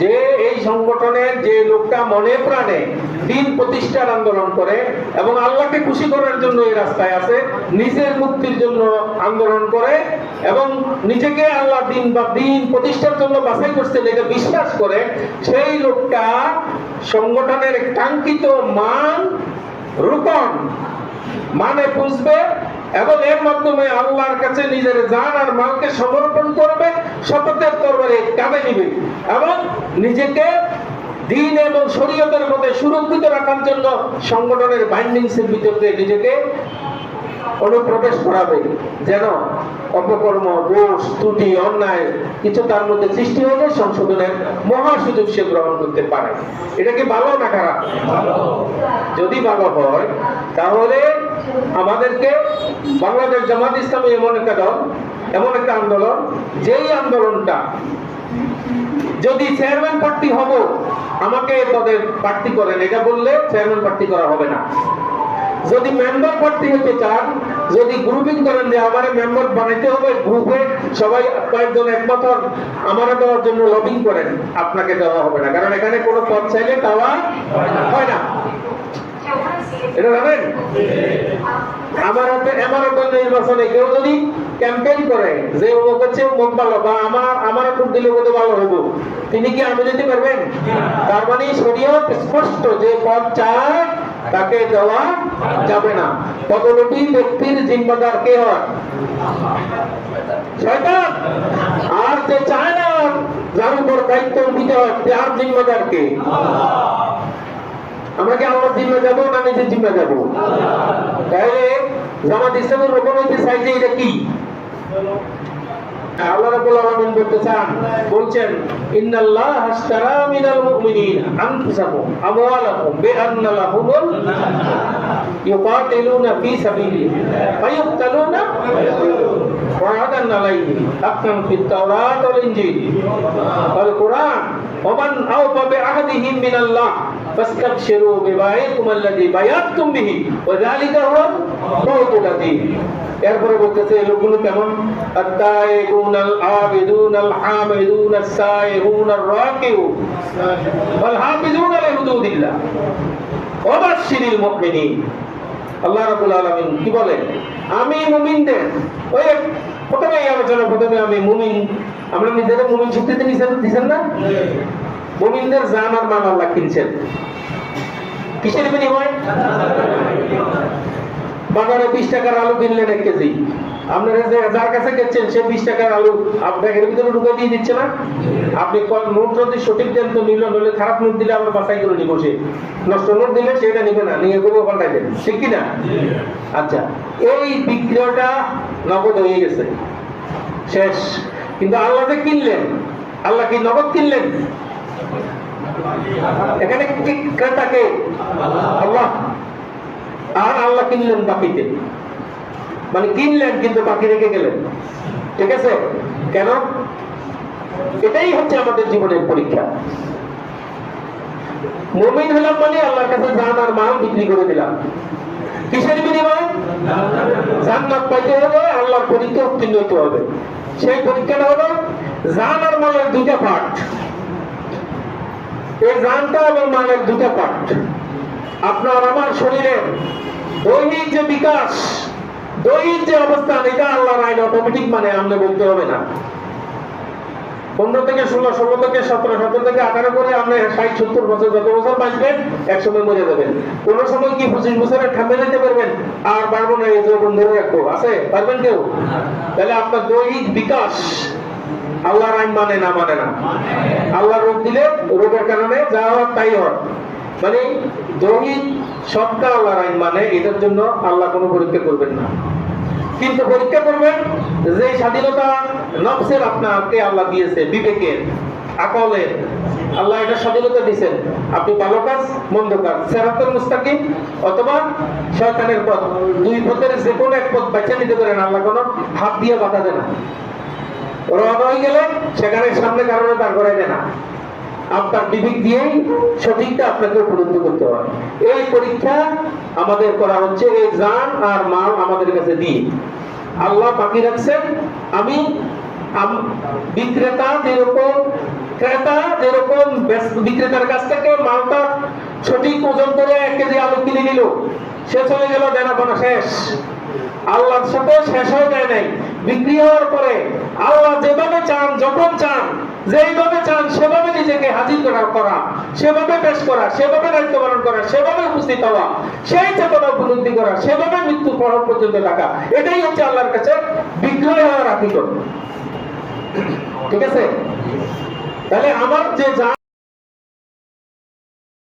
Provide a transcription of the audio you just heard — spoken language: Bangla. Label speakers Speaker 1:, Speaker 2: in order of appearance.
Speaker 1: যে এই সংগঠনের যে লোকটা মনে প্রাণে দিন প্রতিষ্ঠার আন্দোলন করে এবং আল্লাহকে খুশি করার জন্য এই রাস্তায় আছে, নিজের মুক্তির জন্য আন্দোলন করে এবং নিজেকে আল্লাহ দিন বা দিন প্রতিষ্ঠার জন্য বাছাই করছে এটা বিশ্বাস করে, সেই লোকটা সংগঠনের কাঙ্ক্ষিত মান রূপণ মানে বুঝবে এবং এর মাধ্যমে আল্লাহর কাছে নিজের জান আর মালকে সমর্পণ করবে, শপথের তরবারে কাঁধে নিবে এবং নিজেকে দিন এবং শরীয়তের মধ্যে সুরক্ষিত রাখার জন্য সংগঠনের বাইন্ডিংসের ভিতরে নিজেকে অনুপ্রবেশ করাবে, যেন অপকর্ম, দোষ, ত্রুটি, অন্যায় কিছু তার মধ্যে সৃষ্টি হলে সংশোধনের মহা সুযোগ সে গ্রহণ করতে পারে। এটা কি ভালো না খারাপ? যদি ভালো হয় তাহলে আমাদেরকে বাংলাদেশ জামাত ইসলামী এমন একটা দল, এমন একটা আন্দোলন, যেই আন্দোলনটা যদি চেয়ারম্যান প্রার্থী হব আমাকে তাদের প্রার্থী করেন এটা বললে চেয়ারম্যান প্রার্থী করা হবে না। যদি মেম্বার প্রার্থী হতে চান, যদি গ্রুপিং করেন যে আমার মেম্বার বানাইতে হবে, গ্রুপে সবাই কয়েকজন একমত হন আমার দেওয়ার জন্য লবিং করেন, আপনাকে দেওয়া হবে না, কারণ এখানে কোনো পদ চাইলে দেওয়া হয় না। এটা জানেন? আমার নির্বাচনে কেউ যদি ক্যাম্পেইন করে যে ও হচ্ছে মুখ ভালো বা আমার ভোট দিলে বোধ ভালো হবো, তিনি কি আমি দিতে পারবেন? তার মানে শরীয়ত স্পষ্ট যে পদ চায় তাকে দেওয়া যাবে না। পদলোভী ব্যক্তির জিম্মাদার কে হয়? শয়তান। আর যে চায় না যার উপর দায়িত্ব দিতে হয় তার জিম্মাদার কে? আমরা কি আল্লাহর জিম্মা যাবো না নিজের জিম্মা যাবো? তাহলে জামাত ইসলামের রকম হইতে চাই যে এটা কি? আল্লাহ রাব্বুল আলামিন বলছেন ইন্নাল্লাহা আশতারা মিনাল মুমিনিনা আনফুসাহুম আমওয়ালাহুম বিআন্না লাহুমুল ইউকাতিলুনা ফি সাবিলিহি ফায়ুকতালুনা ওয়া'দান আলাইহি হাক্কান ফিত তাওরাত ওয়াল ইনজিল ওয়াল কুরআন ওয়া মান আওফা বিআহদিহি মিনাল্লাহ ফাসতাবশিরু বিবাইকুম আল্লাযী বায়াতুম বিহি ওয়া যালিকা হুয়াল ফাওজুল আযীম। এরপরে বলতেছে এই লোকগুলো কেমন? আত-তাইবুনাল আবিদুনাল হামিদুনাস সাইহুনার রাকিউন ওয়াল হাফিজুনা লিহুদুদিল্লাহ ওয়া বাশশিরিল মুমিনিন। আল্লাহ রাব্বুল আলামিন কি বলেন? আমি মুমিনদের, ওই প্রথমে আমি মুমিন, আমরা নিজেদের মুমিন স্বীকৃতি দিয়েছেন না? মুমিনদের জান আর মাল আল্লাহ কিনছেন কিসের বিনিময়ে? বাজারে 20 টাকার আলু কিনলেন 1 কেজি, আপনারা যার কাছে গেছেন সে 20 টাকার আলু আপনাকে এর ভিতরে ঢুকে দিয়ে দিচ্ছে না? আপনি নোট যদি সঠিক দেন তো নিল, নইলে খারাপ নোট দিলে আমরা বাছাই করে নিব, সে নষ্ট নোট দিলে সেটা নিবে না, নিয়ে গেলে পাল্টাই দেন, ঠিক কিনা? আচ্ছা, এই বিক্রয়টা নগদ হয়ে গেছে, শেষ। কিন্তু আল্লাহ যে কিনলেন, আল্লাহ কি নগদ কিনলেন? এখানে ক্রেতাকে আল্লাহ, আর আল্লাহ কিনলেন বাকিতে, মানে কিনলেন কিন্তু বাকি রেখে গেলেন, ঠিক আছে? কেন? এটাই হচ্ছে আমাদের জীবনের পরীক্ষা। মুমিন হলাম মানে আল্লাহর কাছে জান আর মাল বিক্রি করে দিলাম, কিসের বিনিময়ে? জান্নাত পাইতে হবে, আল্লাহর পরীক্ষা উত্তীর্ণ হতে হবে। সেই পরীক্ষাটা হলো জান আর মালের 2টা পার্ট। এই জানটা এবং মালের 2টা পার্ট। আপনার আমার শরীরের দৈহিক যে বিকাশ, দৈহিক যে অবস্থান, এটা আল্লাহর আইন অটোমেটিক, মানে আমরা বলতে হবে না। 15 থেকে 16, 16 থেকে 17, 17 থেকে 18 করে আপনি 60-70 বছর, যত বছর বাঁচবেন একসময় মরে যাবেন। কোন সময় কি 25 বছরের ঠান্ডা যেতে পারবেন? আর পারবো না, এই যৌবন ধরে রাখবো, আছে? পারবেন কেউ? তাহলে আপনার দৈহিক বিকাশ আল্লাহর আইন মানে না? মানে না। আল্লাহ রোগ দিলে রোগের কারণে যা হয় তাই হয়, মানে দৈহিক সবটা আল্লাহর আইন মানে, এটার জন্য আল্লাহ কোনো পরীক্ষা করবেন না। কিন্তু পরীক্ষা করবেন যে স্বাধীনতা নফসের আপনাকে আল্লাহ দিয়েছে, বিবেকের, আকলের, আল্লাহ এটা স্বাধীনতা দিয়েছেন। আপনি ভালো কাজ, মন্দ কাজ, সিরাতুল মুস্তাকিম অথবা শয়তানের পথ, 2 পথের যে কোনো এক পথ বেছে নিতে পারেন। আল্লাহ কোনো হাত দিয়ে বাধা দেয় না। রওনা হয়ে গেলে সেখানে সামনে কারণে দাঁড় করাই দেয় না, আপনার বিবেক দিয়েই সঠিকটা আপনাকে উপলব্ধি করতে হয়। এই পরীক্ষা আমাদের করা হচ্ছে এই জান আর মাল আমাদের কাছে দিয়ে। আল্লাহ বাকি রাখছেন, আমি বিক্রেতা যেরকম ক্রেতা যেরকম বিক্রেতার কাছ থেকে মালটা সঠিক ওজন করে 1 কেজি আলু কিনে নিল, সে চলে গেল, দেনাপানা শেষ। আল্লাহর সাথে শেষ হয়ে যায় নাই। বিক্রি হওয়ার পরে আল্লাহ যেভাবে চান, যখন চান, যেইভাবে চান সেভাবে নিজেকে হাজির করা, সেভাবে পেশ করা, সেভাবে দায়িত্ব পালন করা, সেভাবে উপস্থিত হওয়া, সেই চেতনা উপলব্ধি করা, সেভাবে মৃত্যু পর্যন্ত থাকা, এটাই হচ্ছে আল্লাহর কাছে বিক্রয় হওয়ার হাকিকত। ঠিক আছে? তাহলে আমার যে